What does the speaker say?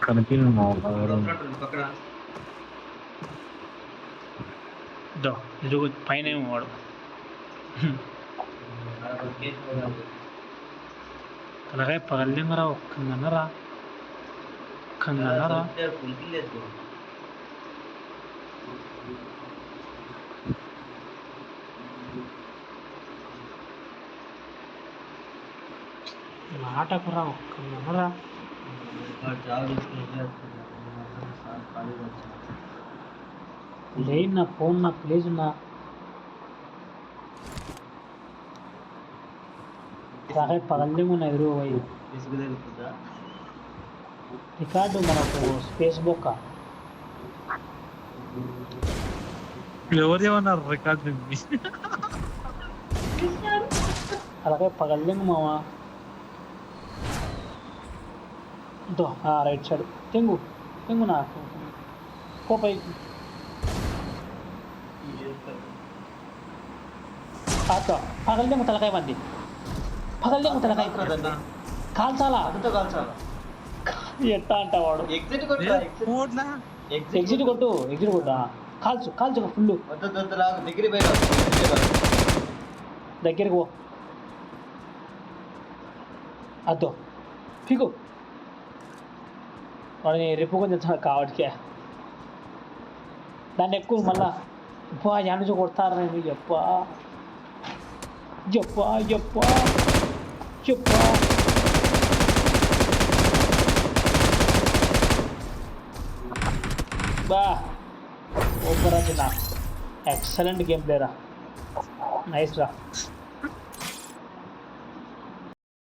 కనిపించింది మా ఇదిగో పైన ఏమో వాడు తలకాయ పగలదేమరా ఒక్కన్నరా ఒక్కన్నరా నాటకురా ఒక్కన్నరా లేదు నా ఫోన్ నా ప్లీజ్ నా పగలదేమో నా ఎదురు పోయి రికార్డు మనకు స్పేస్ బొక్క ఎవరు ఏమన్నారు రికార్డు అలాగే పగలదేమో మావా రైట్ సైడ్ తెంగు తెంగు నాకు కోపై పగలదేమో తలకాయ మంది పగలదేమో తలకాయ కాల్చాలా ఎట్టా అంట వాడు ఎగ్జిట్ కొట్టు ఎగ్జిట్ కొట్టు కాల్చు కాల్చు ఫుల్ దగ్గరికి పో అద్దో పీకు వాడిని రేపు కొంచెం కావటికే దాన్ని ఎక్కువ మళ్ళా అబ్బా నుంచి కొడతారు నేను చెప్పా చెప్పా చెప్పా చెప్పా బా ఓపర్ అది నా ఎక్సలెంట్ గేమ్ ప్లే రా నైస్ రా